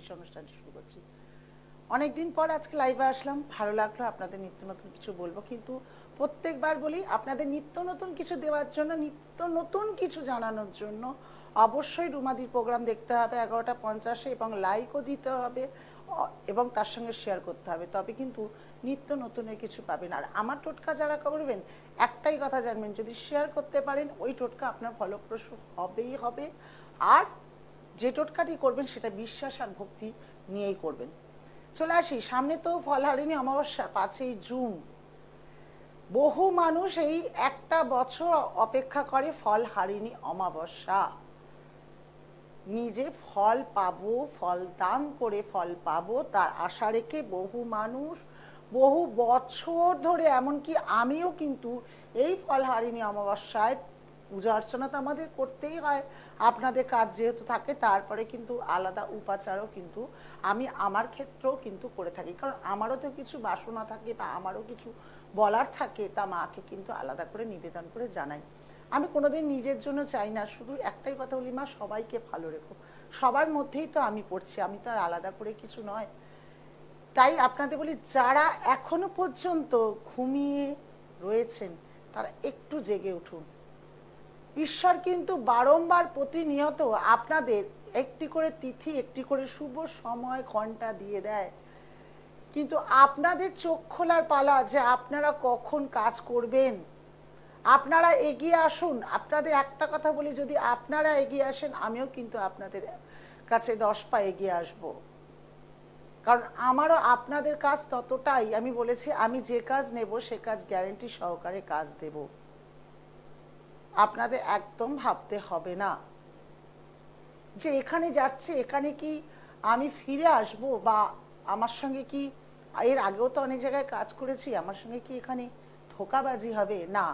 জ্যোতিষ অনুষ্ঠানটি শুরু করছি। অনেকদিন পর আজকে লাইভে আসলাম, ভালো লাগলো। আপনাদের নিত্য নতুন কিছু বলবো, কিন্তু প্রত্যেকবার বলি আপনাদের নিত্য নতুন কিছু দেওয়ার জন্য, নিত্য নতুন কিছু জানানোর জন্য অবশ্যই রুমাদির প্রোগ্রাম দেখতে হবে 11:50 এবং লাইকও দিতে হবে এবং তার সঙ্গে শেয়ার করতে হবে, তবে কিন্তু নিত্য নতুনের কিছু পাবেন। আর আমার টোটকা যারা করবেন একটাই কথা জানবেন, যদি শেয়ার করতে পারেন ওই টোটকা আপনার ফলপ্রসূ হবেই হবে। আর যে টোটকাটি করবেন সেটা বিশ্বাস আর ভক্তি নিয়েই করবেন। চলে আসি, সামনে তো ফলহারিণী অমাবস্যা 5ই জুন। বহু মানুষ এই একটা বছর অপেক্ষা করে ফলহারিণী অমাবস্যা, নিজে ফল পাবো, ফল দান করে ফল পাবো তার আশা রেখে বহু মানুষ বহু বছর ধরে, এমনকি আমিও কিন্তু এই ফলহারিণী অমাবস্যায় পূজা অর্চনা তো আমাদের করতেই হয়, আপনাদের কাজ যেহেতু থাকে, তারপরে কিন্তু আলাদা উপাচারও কিন্তু আমি আমার ক্ষেত্রেও কিন্তু করে থাকি, কারণ আমারও তো কিছু বাসনা থাকে বা আমারও কিছু বলার থাকে, তা মাকে কিন্তু আলাদা করে নিবেদন করে জানাই। আমি কোনোদিন নিজের জন্য চাই না, শুধু একটাই কথা বলি, মা সবাইকে ভালো রেখো। সবার মধ্যেই তো আমি পড়ছি, আমি তো আর আলাদা করে কিছু নয়। তাই আপনাদের বলি, যারা এখনো পর্যন্ত ঘুমিয়ে রয়েছেন তারা একটু জেগে উঠুন। ঈশ্বর কিন্তু বারংবার প্রতিনিয়ত আপনাদের একটি করে তিথি, একটি করে শুভ সময় ঘন্টা দিয়ে দেয়, কিন্তু আপনাদের চোখ খোলার পালা যে আপনারা কখন কাজ করবেন। আপনারা এগিয়ে আসুন। আপনাদের একটা কথা বলি, যদি আপনারা এগিয়ে আসেন আমিও কিন্তু আপনাদের কাছে 10 পা এগিয়ে আসব, কারণ আমারও আপনাদের কাজ ততটাই। আমি বলেছি আমি যে কাজ নেব সে কাজ গ্যারান্টি সহকারে কাজ দেব, আপনাদের একদম ভাবতে হবে না যে এখানে যাচ্ছে এখানে কি আমি ফিরে আসব, বা আমার সঙ্গে কি, এর আগেও তো অনেক জায়গায় কাজ করেছি, আমার সঙ্গে কি এখানে ধোঁকাবাজি হবে না।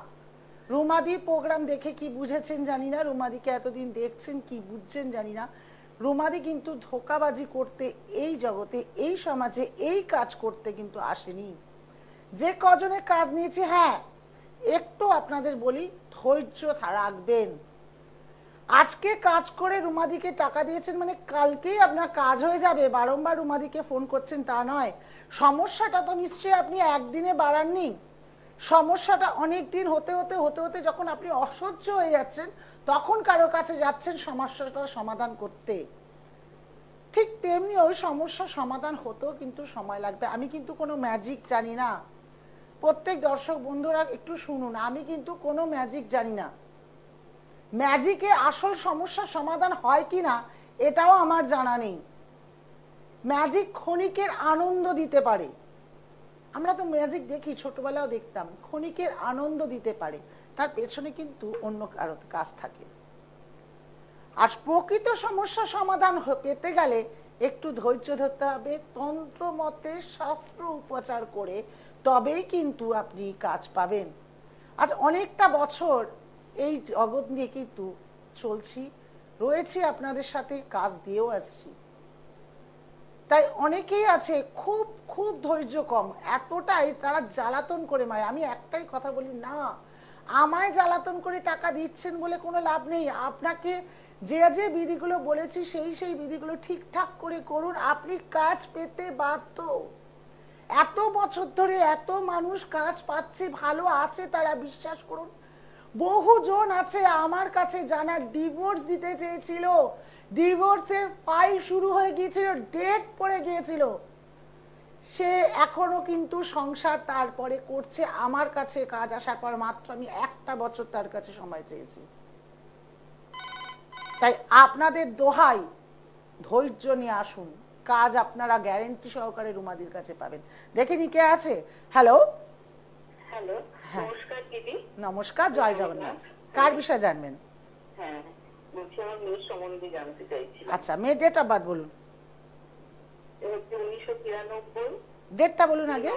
রুমাদির প্রোগ্রাম দেখে কি বুঝেছেন জানি না, রুমাদিকে এতদিন দেখছেন কি বুঝছেন জানি না, রুমাদি কিন্তু ধোঁকাবাজি করতে এই জগতে, এই সমাজে এই কাজ করতে কিন্তু আসেনি। যে কজনের কাজ নিয়েছে, হ্যাঁ একটু আপনাদের বলি ধৈর্য রাখবেন। আজকে কাজ করে রুমাদিকে টাকা দিয়েছেন মানে কালকেই আপনার কাজ হয়ে যাবে, বারংবার রুমাদিকে ফোন করছেন তা নয়। সমস্যাটা তো নিশ্চয়ই আপনি একদিনে বাড়াননি, সমস্যাটা অনেক দিন হতে হতে হতে হতে যখন আপনি অসহ্য হয়ে যাচ্ছেন তখন কারো কাছে যাচ্ছেন সমস্যাটার সমাধান করতে। ঠিক তেমনি ওই সমস্যার সমাধান হতেও কিন্তু সময় লাগবে। আমি কিন্তু কোনো ম্যাজিক জানি না, প্রত্যেক দর্শক বন্ধুরা একটু শুনুন, আমি কিন্তু কোনো ম্যাজিক জানি না। ম্যাজিকে আসল সমস্যার সমাধান হয় কিনা এটাও আমার জানা নেই। ম্যাজিক ক্ষণিকের আনন্দ দিতে পারে, আমরা তো ম্যাজিক দেখি, ছোটবেলাও দেখতাম, ক্ষণিকের আনন্দ দিতে পারে, তার পেছনে কিন্তু অন্য কারো কাজ থাকে। আর প্রকৃত সমস্যা সমাধান পেতে গেলে একটু ধৈর্য ধরতে হবে, তন্ত্র মতে শাস্ত্র উপচার করে তবেই কিন্তু আপনি কাজ পাবেন। আজ অনেকটা বছর এই জগৎ নিয়ে কিন্তু চলছি, রয়েছি আপনাদের সাথে, কাজ দিয়েও আসছি। তাই অনেকেই আছে খুব খুব ধৈর্য কম, এতটাই তারা জ্বালাতন করে মারে। আমি একটাই কথা বলি, না আমায় জ্বালাতন করে টাকা দিচ্ছেন বলে কোনো লাভ নেই। আপনাকে যে যে বিধিগুলো বলেছি সেই সেই বিধিগুলো ঠিকঠাক করে করুন, আপনি কাজ পেতে বাধ্য। এত বছর ধরে এত মানুষ কাজ পাচ্ছে, ভালো আছে, তারা বিশ্বাস করুন। বহুজন আছে আমার কাছে জানা ডিভোর্স দিতে চেয়েছিল, ডিভোর্সের ফাইল শুরু হয়ে গিয়েছিল, ডেট পড়ে গিয়েছিল, সে এখনো কিন্তু সংসার তারপরে করছে। আমার কাছে কাজ আসার পর মাত্র আমি 1টা বছর তার কাছে সময় চেয়েছি। তাই আপনাদের দোহাই ধৈর্য নিয়ে আসুন, কাজ আপনারা গ্যারান্টি সহকারে রুমাদির কাছে পাবেন। দেখেনি কে আছে। হ্যালো হ্যালো, নমস্কার দিদি। নমস্কার, জয় জগন্নাথ। কার বিষয়ে জানবেন? হ্যাঁ, বলছি আমার মেয়ের সম্বন্ধে জানতে চাইছি। আচ্ছা, মেয়ের ডেট অফ বার্থ বলুন। 1993। ডেটটা বলুন আগে।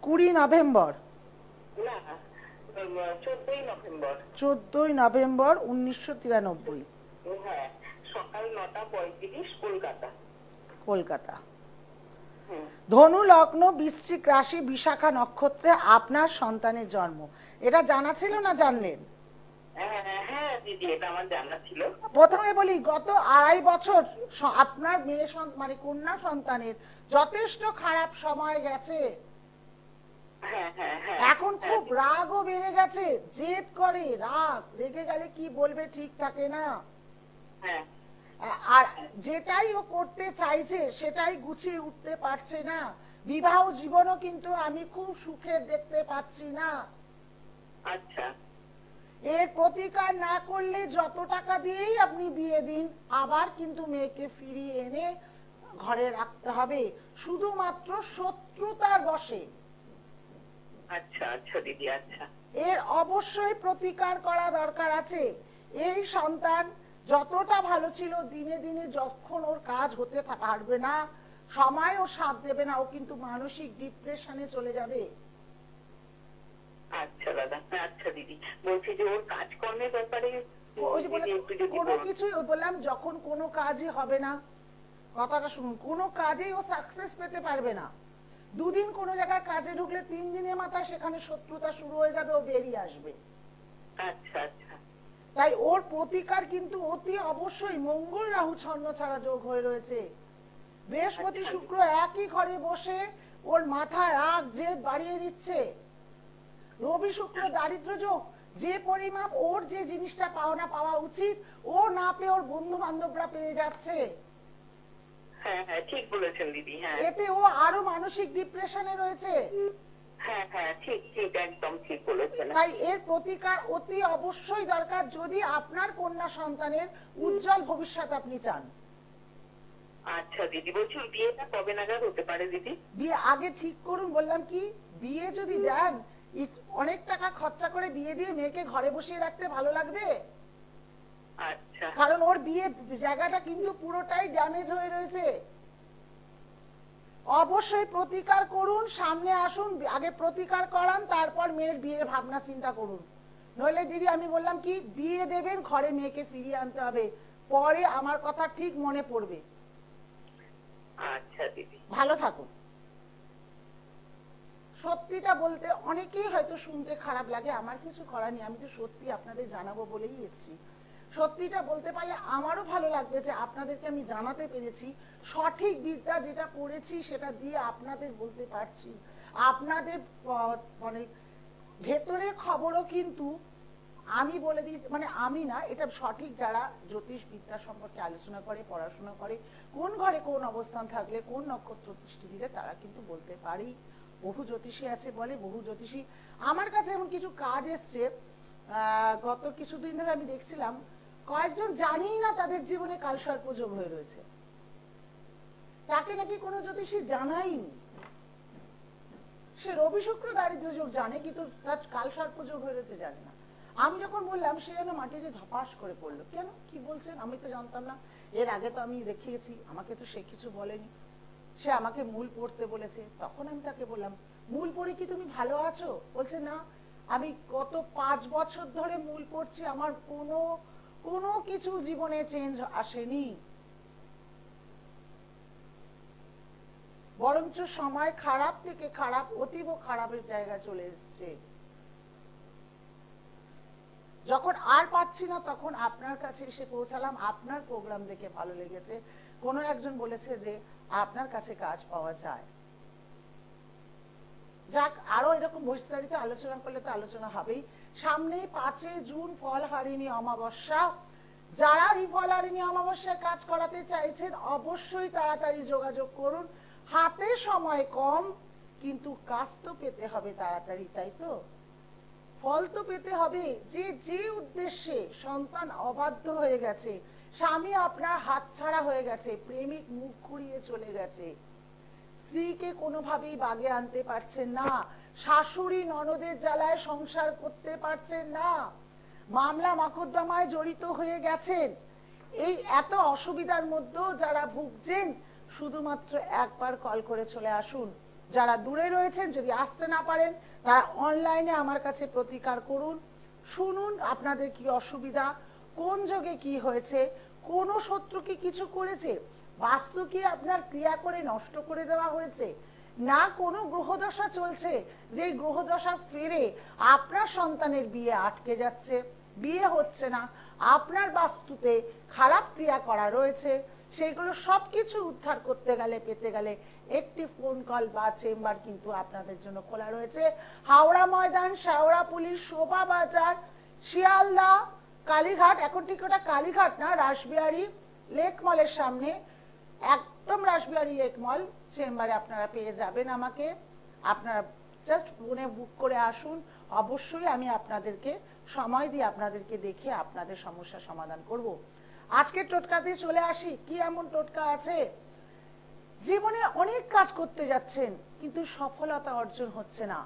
20 নভেম্বর। না, 14ই নভেম্বর। 14ই নভেম্বর 1993। হ্যাঁ, সকাল 9:35 কলকাতা। কলকাতা। ধনু লগ্ন, বৃশ্চিক রাশি, বিশাখা নক্ষত্রে আপনার সন্তানের জন্ম। এটা জানা ছিল না জানলেন? হ্যাঁ দিদি, এটা আমার জানা ছিল। প্রথমে বলি, গত 2.5 বছর আপনার মেয়ে মানে কন্যা সন্তানের যথেষ্ট খারাপ সময় গেছে। হ্যাঁ হ্যাঁ হ্যাঁ। এখন খুব রাগও বেড়ে গেছে, জেদ করে, রাগ রেগে গেলে কি বলবে ঠিক থাকে না। হ্যাঁ। আর যেটাই ও করতে চাইছে সেটাই গুছিয়ে উঠতে পারছে না। বিবাহ জীবনও কিন্তু আমি খুব সুখের দেখতে পাচ্ছি না। আচ্ছা। এর প্রতিকার না করলে যত টাকা দিয়েই আপনি বিয়ে দিন, আবার কিন্তু মেয়েকে ফিরিয়ে এনে ঘরে রাখতে হবে, শুধুমাত্র শত্রুতার বশে। আচ্ছা আচ্ছা দিদি, আচ্ছা। এর অবশ্যই প্রতিকার করা দরকার আছে। এই সন্তান যতটা ভালো ছিল, দিনে দিনে যখন ওর কাজ হতে পারবে না, সময় ও সাথ দেবে না, ও কিন্তু মানসিক ডিপ্রেশনে চলে যাবে। আচ্ছা দাদা, আচ্ছা দিদি, বলছি যে ওর কাজকর্মের ব্যাপারে ওই যে কোনো কিছুই বললাম, যখন কোনো কাজই হবে না, কথাটা শুনুন, কোনো কাজেই ও সাকসেস পেতে পারবে না। দুদিন কোনো জায়গায় কাজে ঢুকলে 3 দিনের মাথায় সেখানে শত্রুতা শুরু হয়ে যাবে, ও বেরিয়ে আসবে। আচ্ছা আচ্ছা। তাই ওর প্রতিকার কিন্তু অতি অবশ্যই, মঙ্গল রাহু ছন্ন ছাড়া যোগ হয়ে রয়েছে, বৃহস্পতি শুক্র একই ঘরে বসে ওর মাথা রাগ জেদ বাড়িয়ে দিচ্ছে, রবি শুক্র দারিদ্র যোগ, যে পরিমাপ ওর যে জিনিসটা পাওয়া উচিত ও না পেয়ে ওর বন্ধু বান্ধবরা পেয়ে যাচ্ছে। হ্যাঁ হ্যাঁ, ঠিক বলেছেন দিদি। হ্যাঁ, এতে ও আরো মানসিক ডিপ্রেশনে রয়েছে। হ্যাঁ হ্যাঁ, ঠিক ঠিক, একদম ঠিক বলেছেন। তাই এর প্রতিকার অতি অবশ্যই দরকার, যদি আপনার কন্যা সন্তানের উজ্জ্বল ভবিষ্যৎ আপনি চান। আচ্ছা দিদি, বলছি বিয়েটা কবে নাগাদ হতে পারে দিদি? বিয়ে আগে ঠিক করুন। বললাম কি, বিয়ে যদি দেন, অনেক টাকা খরচা করে বিয়ে দিয়ে মেয়েকে ঘরে বসিয়ে রাখতে ভালো লাগবে? আচ্ছা। কারণ ওর বিয়ে জায়গাটা কিন্তু পুরোটাই ড্যামেজ হয়ে রয়েছে। অবশ্যই প্রতিকার করুন, সামনে আসুন, আগে প্রতিকার করান, তারপর মেয়ের বিয়ের ভাবনা চিন্তা করুন। নইলে দিদি আমি বললাম কি, বিয়ে দেবেন, ঘরে মেয়েকে ফিরিয়ে আনতে হবে, পরে আমার কথা ঠিক মনে পড়বে। আচ্ছা দিদি, ভালো থাকুন। সত্যিটা বলতে অনেকেই হয়তো শুনতে খারাপ লাগে, আমার কিছু করার নেই, আমি তো সত্যি আপনাদের জানাবো বলেই এসেছি। সত্যিটা বলতে পারলে আমারও ভালো লাগবে যে আপনাদেরকে আমি জানাতে পেরেছি, সঠিক বিদ্যা যেটা করেছি সেটা দিয়ে আপনাদের বলতে পারছি। আপনাদের মানে ভেতরের খবরও কিন্তু আমি বলে দিই, মানে আমি না, এটা সঠিক যারা জ্যোতিষ বিদ্যা সম্পর্কে আলোচনা করে, পড়াশোনা করে, কোন ঘরে কোন অবস্থান থাকলে কোন নক্ষত্র দৃষ্টি দিলে তারা কিন্তু বলতে পারি। বহু জ্যোতিষী আছে বলে, বহু জ্যোতিষী আমার কাছে এমন কিছু কাজ এসছে, গত কিছুদিন ধরে আমি দেখছিলাম, কয়েকজন জানি না তাদের জীবনে কালসর্প যোগ হয়ে রয়েছে, তাকে নাকি কোনো জ্যোতিষী জানায়নি। সে রবি শুক্র দারিদ্র যোগ জানে, কিন্তু তার কালসর্প যোগ হয়ে রয়েছে জানে না। আমি যখন বললাম, সে যেন মাটিতে ধপাস করে পড়লো। কেন, কি বলছেন, আমি তো জানতাম না, এর আগে তো আমি দেখিয়েছি, আমাকে তো সে কিছু বলেনি। সে আমাকে মূল পড়তে বলেছে। তখন আমি তাকে বললাম, মূল পড়ে কি তুমি ভালো আছো? বলছে না, আমি গত 5 বছর ধরে মূল পড়ছি, আমার কোনো কিছু জীবনে চেঞ্জ আসেনি, বরঞ্চ সময় খারাপ থেকে খারাপ, অতীব খারাপের জায়গায় চলে এসছে। যখন আর পাচ্ছি না, তখন আপনার কাছে এসে পৌঁছালাম, আপনার প্রোগ্রাম দেখে ভালো লেগেছে, কোনো একজন বলেছে যে আপনার কাছে কাজ পাওয়া যায়। যাক, আরো এরকম বিস্তারিত আলোচনা করলে তো আলোচনা হবেই। সামনেই 5 জুন ফলহারিণী অমাবস্যা। যারা এই ফলহারিণী অমাবস্যায় কাজ করাতে চাইছেন, অবশ্যই তাড়াতাড়ি যোগাযোগ করুন। হাতে সময় কম, কিন্তু কাজ তো পেতে হবে তাড়াতাড়ি, তাই তো? ফল তো পেতে হবে। যে উদ্দেশ্যে সন্তান অবাধ্য হয়ে গেছে, স্বামী আপনার হাতছাড়া হয়ে গেছে, প্রেমিক মুখ ঘুরিয়ে চলে গেছে, স্ত্রীকে কোনোভাবেই বাগে আনতে পারছেন না, শাশুড়ি ননদের জ্বালায় সংসার করতে পারছেন না, মামলা মোকদ্দমায় জড়িত হয়ে গেছেন, এই এত অসুবিধার মধ্যেও যারা ভুগছেন, শুধুমাত্র একবার কল করে চলে আসুন। যারা দূরে রয়েছেন, যদি আসতে না পারেন, তারা অনলাইনে আমার কাছে প্রতিকার করুন, শুনুন আপনাদের কি অসুবিধা, কোন যোগে কি হয়েছে, কোন শত্রু কি কিছু করেছে, বাস্তু কি আপনার ক্রিয়া করে নষ্ট করে দেওয়া হয়েছে, না কোনো গ্রহদশা চলছে, যে গ্রহদশা ফিরে আপনার সন্তানের বিয়ে আটকে যাচ্ছে, বিয়ে হচ্ছে না, আপনার বাস্তুতে খারাপ ক্রিয়া করা রয়েছে, সেইগুলো সবকিছু উদ্ধার করতে গেলে, পেতে গেলে একটি ফোন কল বা চেম্বার কিন্তু আপনাদের জন্য খোলা রয়েছে। হাওড়া ময়দান, শেওড়াফুলি, শোভা বাজার, শিয়ালদা, কালীঘাট, এখন ঠিক ওটা কালীঘাট না, রাসবিহারী লেক মলের সামনে, একদম রাসবিহারী লেক মল চেম্বারে আপনারা পেয়ে যাবেন আমাকে। আপনারা জাস্ট ফোনে বুক করে আসুন, অবশ্যই আমি আপনাদেরকে সময় দিয়ে আপনাদেরকে দেখে আপনাদের সমস্যা সমাধান করব। আজকের টোটকাতে চলে আসি। কি এমন টোটকা আছে? জীবনে অনেক কাজ করতে যাচ্ছেন কিন্তু সফলতা অর্জন হচ্ছে না,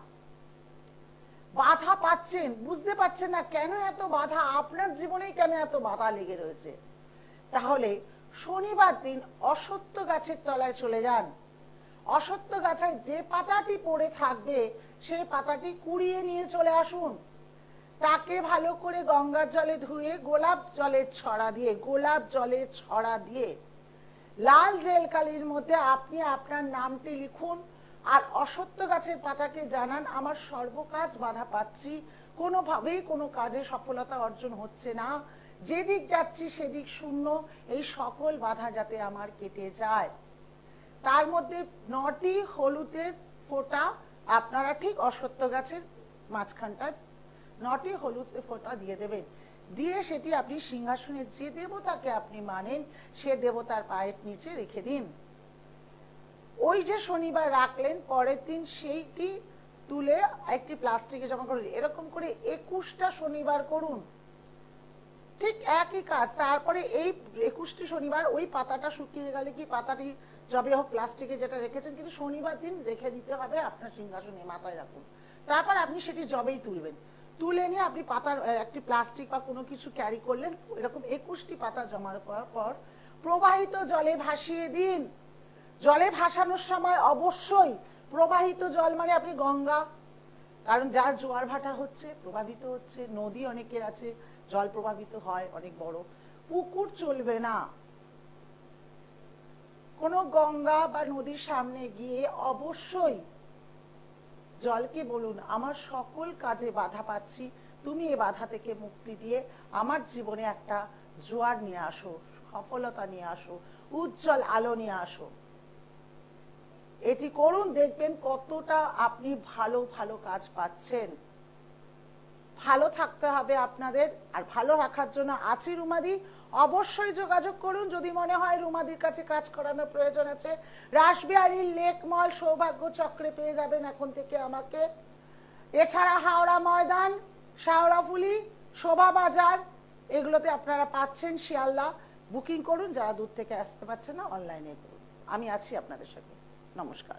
বাধা পাচ্ছেন, বুঝতে পারছেন না কেন এত বাধা, আপনার জীবনে কেন এত বাধা লেগে রয়েছে। তাহলে শনিবার দিন অশ্বত্থ গাছের তলায় চলে যান। অশ্বত্থ গাছের যে পাতাটি পড়ে থাকবে সেই পাতাটি কুড়িয়ে নিয়ে চলে আসুন। তাকে ভালো করে গঙ্গার জলে ধুয়ে গোলাপ জলের ছড়া দিয়ে লাল জেল কালির মধ্যে আপনি আপনার নামটি লিখুন আর অশ্বত্থ গাছের পাতাকে জানান, আমার সর্বকাজ বাধা পাচ্ছি, কোনোভাবেই কোনো কাজে সফলতা অর্জন হচ্ছে না, যেদিক যাচ্ছি সেদিক শূন্য, এই সকল বাধা যাতে আমার কেটে যায়। তার মধ্যে 9টি হলুদের ফোঁটা আপনারা ঠিক অশ্বত্থ গাছের মাঝখানটায় 9টি হলুদের ফোঁটা দিয়ে দেবেন। দিয়ে সেটি আপনি সিংহাসনের যে দেবতাকে আপনি মানেন সে দেবতার পায়ের নিচে রেখে দিন। ওই যে শনিবার রাখলেন, পরের দিন সেইটি তুলে একটি প্লাস্টিকে জমা করুন। এরকম করে 21টা শনিবার করুন, ঠিক একই কাজ। তারপরে এই 21টি শনিবার ওই পাতাটা শুকিয়ে গেলে কি পাতাটি যবে হোক প্লাস্টিকে যেটা রেখেছেন, কিন্তু শনিবার দিন রেখে দিতে হবে আপনার সিংহাসনে, মাথায় রাখুন। তারপর আপনি সেটি যবেই তুলবেন, তুলে নিয়ে আপনি পাতার একটি প্লাস্টিক বা কোনো কিছু ক্যারি করলেন, এরকম 21টি পাতা জমা করার পর প্রবাহিত জলে ভাসিয়ে দিন। জলে ভাসানোর সময় অবশ্যই প্রবাহিত জল মানে আপনি গঙ্গা, কারণ যার জোয়ার ভাটা হচ্ছে, প্রভাবিত হচ্ছে, নদী অনেকের আছে জল প্রভাবিত হয় অনেক বড়, পুকুর চলবে না। কোন গঙ্গা বা নদীর সামনে গিয়ে অবশ্যই জলকে বলুন, আমার সকল কাজে বাধা পাচ্ছি, তুমি এ বাধা থেকে মুক্তি দিয়ে আমার জীবনে একটা জোয়ার নিয়ে আসো, সফলতা নিয়ে আসো, উজ্জ্বল আলো নিয়ে আসো। এটি করুন, দেখবেন কতটা আপনি ভালো ভালো কাজ পাচ্ছেন। ভালো থাকতে হবে আপনাদের, আর ভালো রাখার জন্য আছি রুমাদি, অবশ্যই যোগাযোগ করুন যদি মনে হয় রুমাদির কাছে কাজ করানোর প্রয়োজন আছে। রাসবিহারী লেক মল সৌভাগ্য চক্রে পেয়ে যাবেন এখন থেকে আমাকে। এছাড়া হাওড়া ময়দান, শেওড়াফুলি, শোভা বাজার এগুলোতে আপনারা পাচ্ছেন। শিয়ালদা বুকিং করুন, যারা দূর থেকে আসতে পারছেন না অনলাইনে করুন। আমি আছি আপনাদের সাথে। নমস্কার।